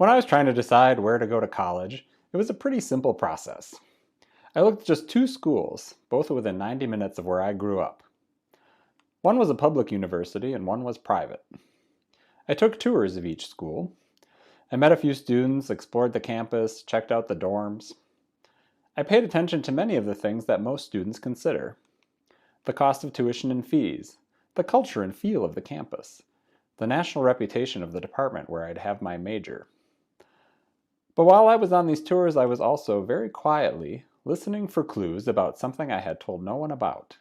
When I was trying to decide where to go to college, it was a pretty simple process. I looked at just two schools, both within 90 minutes of where I grew up. One was a public university and one was private. I took tours of each school. I met a few students, explored the campus, checked out the dorms. I paid attention to many of the things that most students consider: the cost of tuition and fees, the culture and feel of the campus, the national reputation of the department where I'd have my major. But while I was on these tours, I was also very quietly listening for clues about something I had told no one about.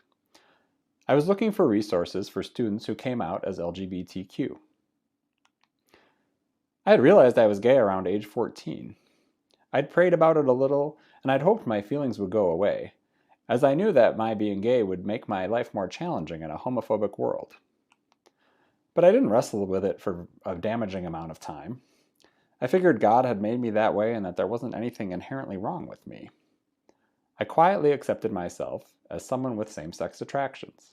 I was looking for resources for students who came out as LGBTQ. I had realized I was gay around age 14. I'd prayed about it a little, and I'd hoped my feelings would go away, as I knew that my being gay would make my life more challenging in a homophobic world. But I didn't wrestle with it for a damaging amount of time. I figured God had made me that way and that there wasn't anything inherently wrong with me. I quietly accepted myself as someone with same-sex attractions.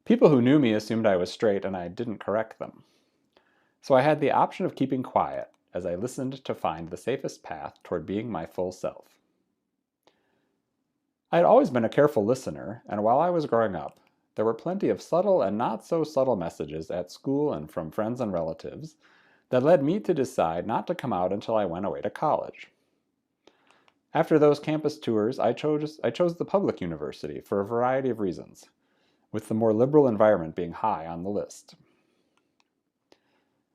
People who knew me assumed I was straight and I didn't correct them. So I had the option of keeping quiet as I listened to find the safest path toward being my full self. I had always been a careful listener, and while I was growing up, there were plenty of subtle and not so subtle messages at school and from friends and relatives that led me to decide not to come out until I went away to college. After those campus tours, I chose the public university for a variety of reasons, with the more liberal environment being high on the list.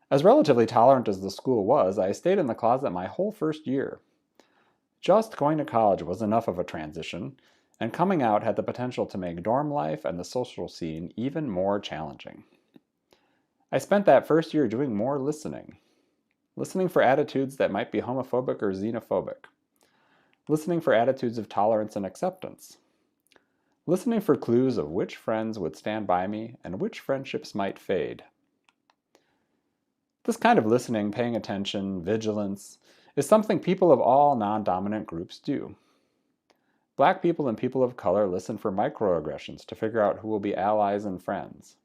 As relatively tolerant as the school was, I stayed in the closet my whole first year. Just going to college was enough of a transition, and coming out had the potential to make dorm life and the social scene even more challenging. I spent that first year doing more listening for attitudes that might be homophobic or xenophobic, listening for attitudes of tolerance and acceptance, listening for clues of which friends would stand by me and which friendships might fade. This kind of listening, paying attention, vigilance, is something people of all non-dominant groups do. Black people and people of color listen for microaggressions to figure out who will be allies and friends.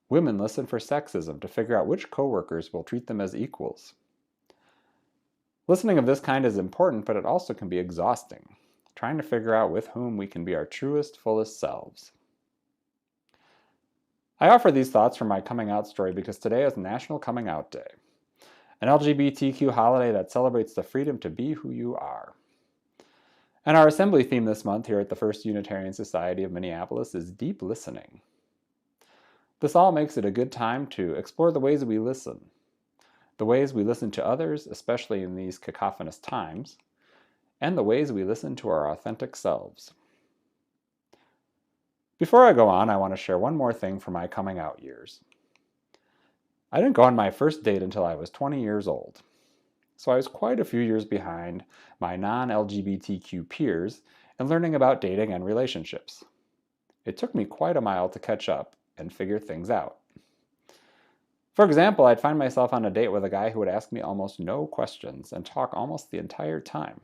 Women listen for sexism to figure out which coworkers will treat them as equals. Listening of this kind is important, but it also can be exhausting, trying to figure out with whom we can be our truest, fullest selves. I offer these thoughts from my coming out story because today is National Coming Out Day, an LGBTQ holiday that celebrates the freedom to be who you are. And our assembly theme this month here at the First Unitarian Society of Minneapolis is deep listening. This all makes it a good time to explore the ways we listen to others, especially in these cacophonous times, and the ways we listen to our authentic selves. Before I go on, I want to share one more thing from my coming out years. I didn't go on my first date until I was 20 years old, so I was quite a few years behind my non-LGBTQ peers in learning about dating and relationships. It took me quite a mile to catch up and figure things out. For example, I'd find myself on a date with a guy who would ask me almost no questions and talk almost the entire time.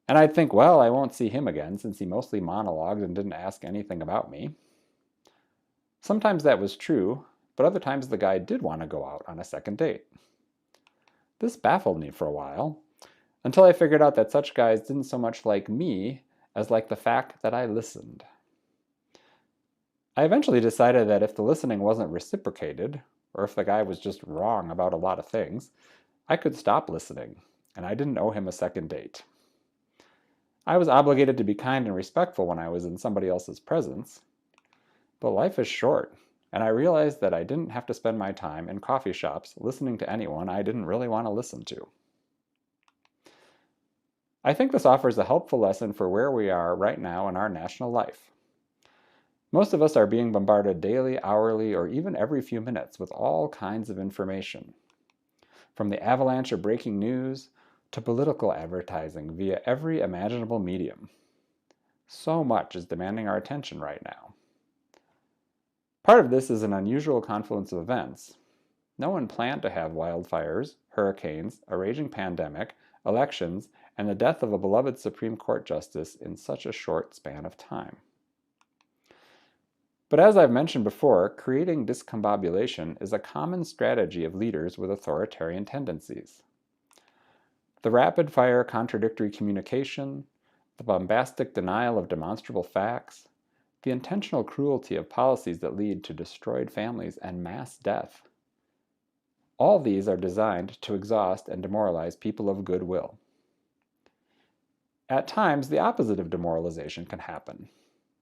And I'd think, well, I won't see him again since he mostly monologued and didn't ask anything about me. Sometimes that was true, but other times the guy did want to go out on a second date. This baffled me for a while, until I figured out that such guys didn't so much like me as like the fact that I listened. I eventually decided that if the listening wasn't reciprocated, or if the guy was just wrong about a lot of things, I could stop listening, and I didn't owe him a second date. I was obligated to be kind and respectful when I was in somebody else's presence, but life is short, and I realized that I didn't have to spend my time in coffee shops listening to anyone I didn't really want to listen to. I think this offers a helpful lesson for where we are right now in our national life. Most of us are being bombarded daily, hourly, or even every few minutes with all kinds of information. From the avalanche of breaking news to political advertising via every imaginable medium. So much is demanding our attention right now. Part of this is an unusual confluence of events. No one planned to have wildfires, hurricanes, a raging pandemic, elections, and the death of a beloved Supreme Court justice in such a short span of time. But as I've mentioned before, creating discombobulation is a common strategy of leaders with authoritarian tendencies. The rapid-fire contradictory communication, the bombastic denial of demonstrable facts, the intentional cruelty of policies that lead to destroyed families and mass death. All these are designed to exhaust and demoralize people of goodwill. At times, the opposite of demoralization can happen.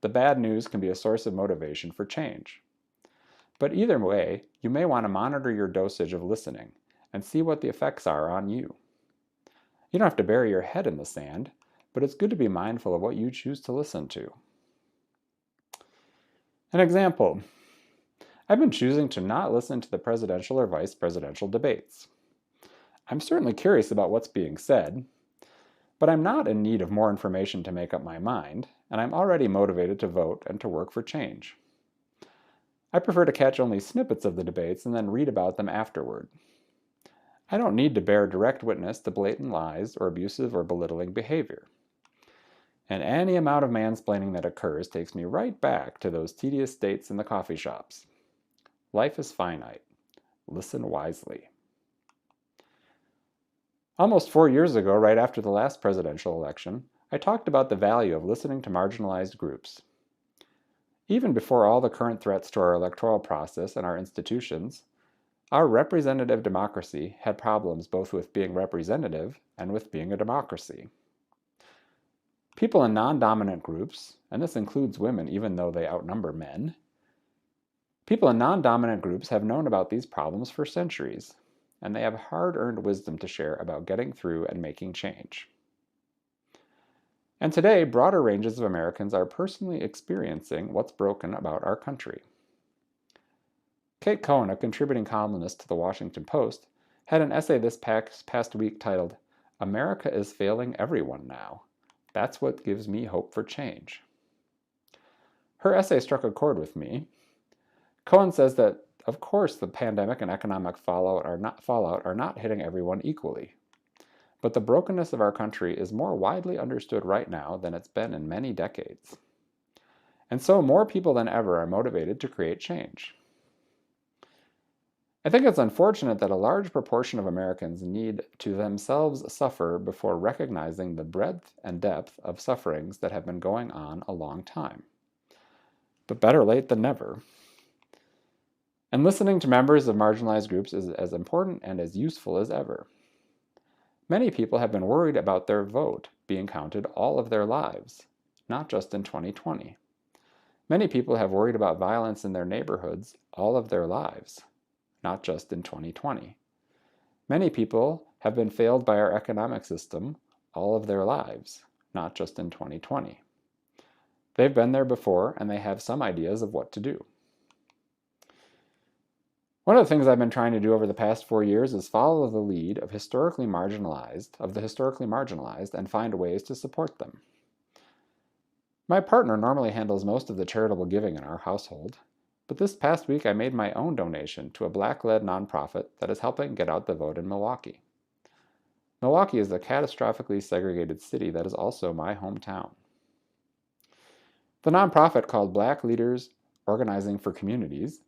The bad news can be a source of motivation for change. But either way, you may want to monitor your dosage of listening and see what the effects are on you. You don't have to bury your head in the sand, but it's good to be mindful of what you choose to listen to. An example. I've been choosing to not listen to the presidential or vice presidential debates. I'm certainly curious about what's being said, but I'm not in need of more information to make up my mind, and I'm already motivated to vote and to work for change. I prefer to catch only snippets of the debates and then read about them afterward. I don't need to bear direct witness to blatant lies or abusive or belittling behavior. And any amount of mansplaining that occurs takes me right back to those tedious dates in the coffee shops. Life is finite. Listen wisely. Almost 4 years ago, right after the last presidential election, I talked about the value of listening to marginalized groups. Even before all the current threats to our electoral process and our institutions, our representative democracy had problems both with being representative and with being a democracy. People in non-dominant groups, and this includes women even though they outnumber men, people in non-dominant groups have known about these problems for centuries, and they have hard-earned wisdom to share about getting through and making change. And today, broader ranges of Americans are personally experiencing what's broken about our country. Kate Cohen, a contributing columnist to the Washington Post, had an essay this past week titled, "America is Failing Everyone Now. That's what gives me hope for change." Her essay struck a chord with me. Cohen says that, of course, the pandemic and economic fallout are not hitting everyone equally. But the brokenness of our country is more widely understood right now than it's been in many decades. And so more people than ever are motivated to create change. I think it's unfortunate that a large proportion of Americans need to themselves suffer before recognizing the breadth and depth of sufferings that have been going on a long time. But better late than never. And listening to members of marginalized groups is as important and as useful as ever. Many people have been worried about their vote being counted all of their lives, not just in 2020. Many people have worried about violence in their neighborhoods all of their lives, not just in 2020. Many people have been failed by our economic system all of their lives, not just in 2020. They've been there before, and they have some ideas of what to do. One of the things I've been trying to do over the past 4 years is follow the lead of the historically marginalized, and find ways to support them. My partner normally handles most of the charitable giving in our household, but this past week I made my own donation to a Black-led nonprofit that is helping get out the vote in Milwaukee. Milwaukee is a catastrophically segregated city that is also my hometown. The nonprofit called Black Leaders Organizing for Communities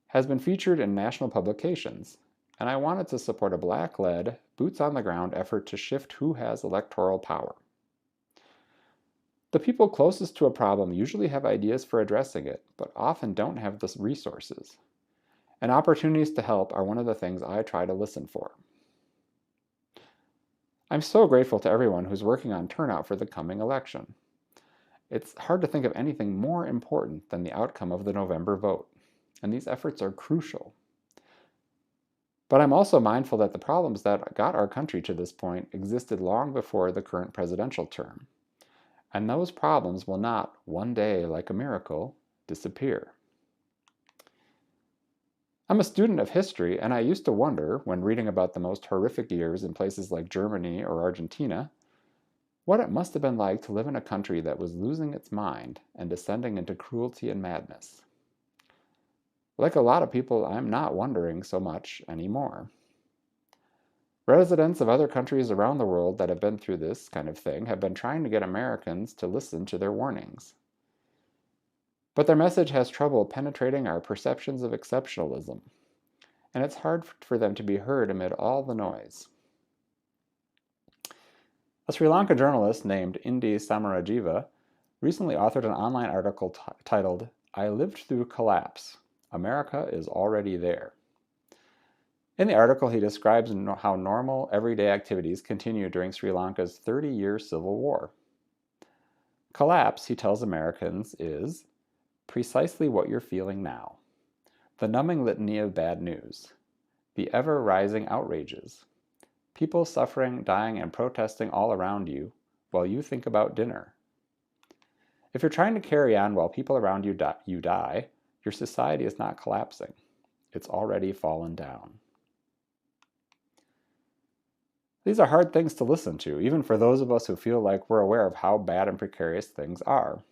has been featured in national publications, and I wanted to support a Black-led, boots-on-the-ground effort to shift who has electoral power. The people closest to a problem usually have ideas for addressing it, but often don't have the resources. And opportunities to help are one of the things I try to listen for. I'm so grateful to everyone who's working on turnout for the coming election. It's hard to think of anything more important than the outcome of the November vote, and these efforts are crucial. But I'm also mindful that the problems that got our country to this point existed long before the current presidential term. And those problems will not, one day like a miracle, disappear. I'm a student of history, and I used to wonder, when reading about the most horrific years in places like Germany or Argentina, what it must have been like to live in a country that was losing its mind and descending into cruelty and madness. Like a lot of people, I'm not wondering so much anymore. Residents of other countries around the world that have been through this kind of thing have been trying to get Americans to listen to their warnings. But their message has trouble penetrating our perceptions of exceptionalism, and it's hard for them to be heard amid all the noise. A Sri Lanka journalist named Indi Samarajiva recently authored an online article titled, "I Lived Through Collapse. America is Already There." In the article, he describes how normal, everyday activities continue during Sri Lanka's 30-year civil war. Collapse, he tells Americans, is precisely what you're feeling now. The numbing litany of bad news. The ever-rising outrages. People suffering, dying, and protesting all around you while you think about dinner. If you're trying to carry on while people around you die, your society is not collapsing. It's already fallen down. These are hard things to listen to, even for those of us who feel like we're aware of how bad and precarious things are.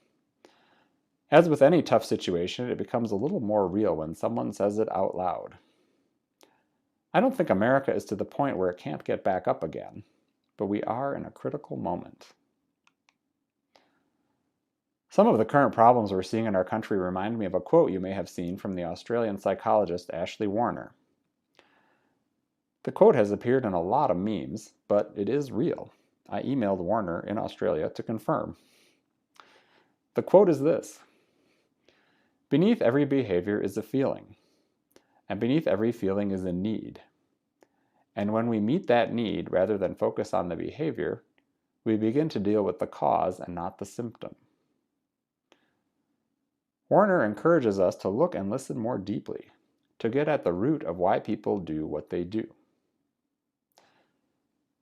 As with any tough situation, it becomes a little more real when someone says it out loud. I don't think America is to the point where it can't get back up again, but we are in a critical moment. Some of the current problems we're seeing in our country remind me of a quote you may have seen from the Australian psychologist Ashley Warner. The quote has appeared in a lot of memes, but it is real. I emailed Warner in Australia to confirm. The quote is this: "Beneath every behavior is a feeling, and beneath every feeling is a need. And when we meet that need rather than focus on the behavior, we begin to deal with the cause and not the symptom." Warner encourages us to look and listen more deeply, to get at the root of why people do what they do.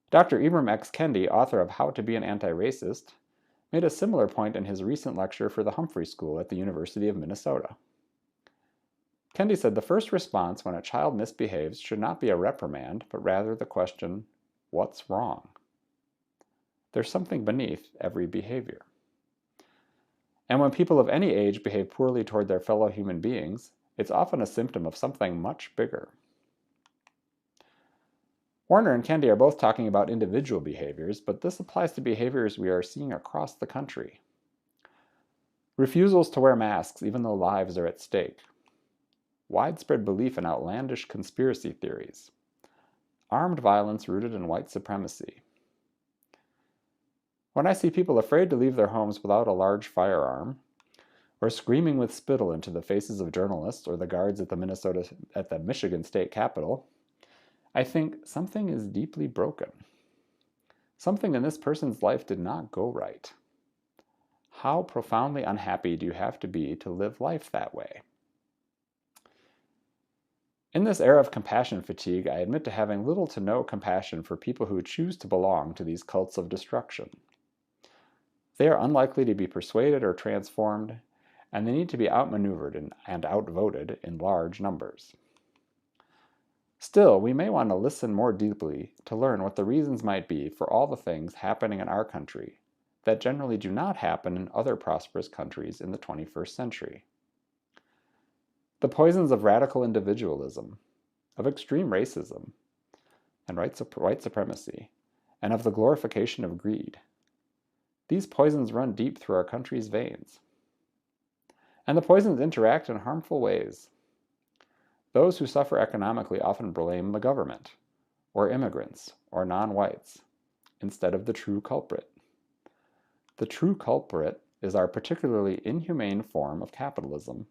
Dr. Ibram X. Kendi, author of How to Be an Anti-Racist, made a similar point in his recent lecture for the Humphrey School at the University of Minnesota. Kendi said the first response when a child misbehaves should not be a reprimand, but rather the question, what's wrong? There's something beneath every behavior. And when people of any age behave poorly toward their fellow human beings, it's often a symptom of something much bigger. Warner and Kendi are both talking about individual behaviors, but this applies to behaviors we are seeing across the country. Refusals to wear masks even though lives are at stake. Widespread belief in outlandish conspiracy theories. Armed violence rooted in white supremacy. When I see people afraid to leave their homes without a large firearm, or screaming with spittle into the faces of journalists or the guards at the Michigan State Capitol, I think something is deeply broken. Something in this person's life did not go right. How profoundly unhappy do you have to be to live life that way? In this era of compassion fatigue, I admit to having little to no compassion for people who choose to belong to these cults of destruction. They are unlikely to be persuaded or transformed, and they need to be outmaneuvered and outvoted in large numbers. Still, we may want to listen more deeply to learn what the reasons might be for all the things happening in our country that generally do not happen in other prosperous countries in the 21st century. The poisons of radical individualism, of extreme racism, and white supremacy, and of the glorification of greed. These poisons run deep through our country's veins. And the poisons interact in harmful ways. Those who suffer economically often blame the government, or immigrants, or non-whites, instead of the true culprit. The true culprit is our particularly inhumane form of capitalism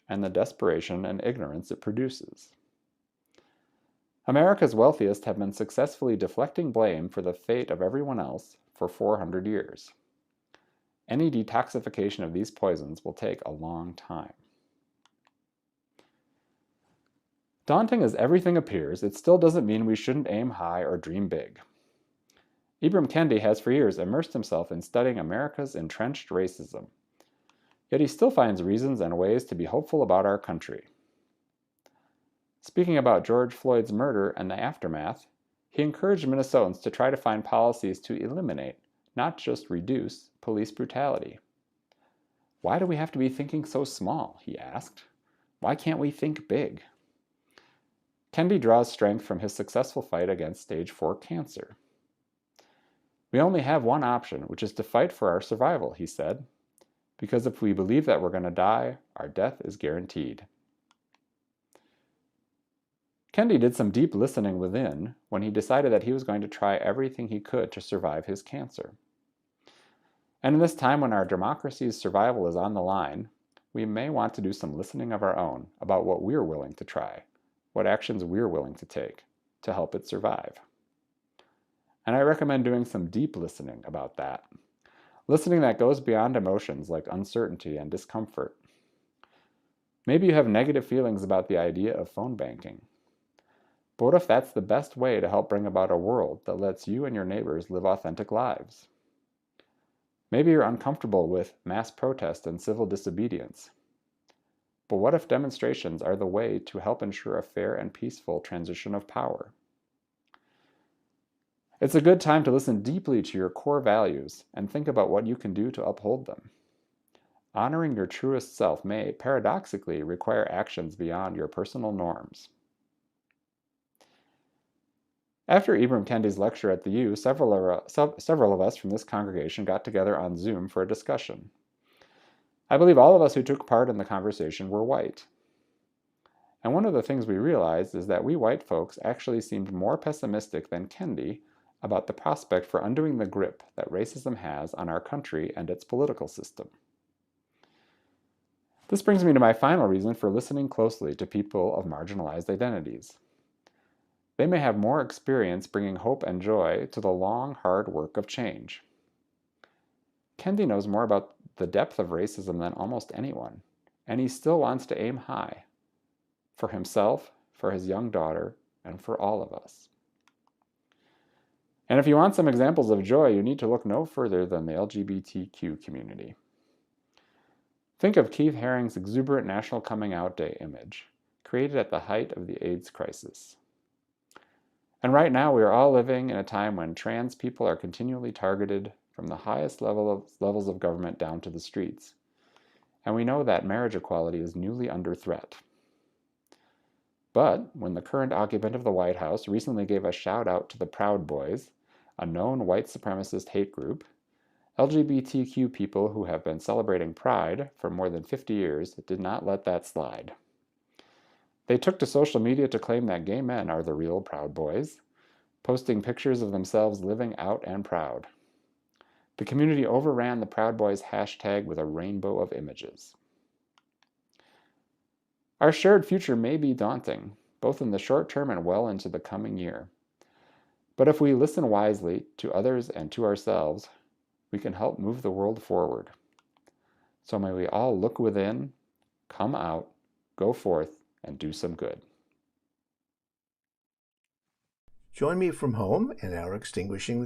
and the desperation and ignorance it produces. America's wealthiest have been successfully deflecting blame for the fate of everyone else for 400 years. Any detoxification of these poisons will take a long time. Daunting as everything appears, it still doesn't mean we shouldn't aim high or dream big. Ibram Kendi has for years immersed himself in studying America's entrenched racism, yet he still finds reasons and ways to be hopeful about our country. Speaking about George Floyd's murder and the aftermath, he encouraged Minnesotans to try to find policies to eliminate, not just reduce, police brutality. Why do we have to be thinking so small, he asked. Why can't we think big? Kendi draws strength from his successful fight against stage 4 cancer. We only have one option, which is to fight for our survival, he said. because if we believe that we're going to die, our death is guaranteed. Kendi did some deep listening within when he decided that he was going to try everything he could to survive his cancer. And in this time when our democracy's survival is on the line, we may want to do some listening of our own about what we're willing to try, what actions we're willing to take to help it survive. And I recommend doing some deep listening about that. Listening that goes beyond emotions like uncertainty and discomfort. Maybe you have negative feelings about the idea of phone banking. But what if that's the best way to help bring about a world that lets you and your neighbors live authentic lives? Maybe you're uncomfortable with mass protest and civil disobedience. But what if demonstrations are the way to help ensure a fair and peaceful transition of power? It's a good time to listen deeply to your core values and think about what you can do to uphold them. Honoring your truest self may, paradoxically, require actions beyond your personal norms. After Ibram Kendi's lecture at the U, several of us from this congregation got together on Zoom for a discussion. I believe all of us who took part in the conversation were white. And one of the things we realized is that we white folks actually seemed more pessimistic than Kendi about the prospect for undoing the grip that racism has on our country and its political system. This brings me to my final reason for listening closely to people of marginalized identities. They may have more experience bringing hope and joy to the long, hard work of change. Kendi knows more about the depth of racism than almost anyone, and he still wants to aim high, for himself, for his young daughter, and for all of us. And if you want some examples of joy, you need to look no further than the LGBTQ community. Think of Keith Haring's exuberant National Coming Out Day image, created at the height of the AIDS crisis. And right now, we are all living in a time when trans people are continually targeted from the highest levels of government down to the streets. And we know that marriage equality is newly under threat. But when the current occupant of the White House recently gave a shout out to the Proud Boys, a known white supremacist hate group, LGBTQ people who have been celebrating Pride for more than 50 years did not let that slide. They took to social media to claim that gay men are the real Proud Boys, posting pictures of themselves living out and proud. The community overran the Proud Boys hashtag with a rainbow of images. Our shared future may be daunting, both in the short term and well into the coming year. But if we listen wisely to others and to ourselves, we can help move the world forward. So may we all look within, come out, go forth, and do some good. Join me from home in our Extinguishing the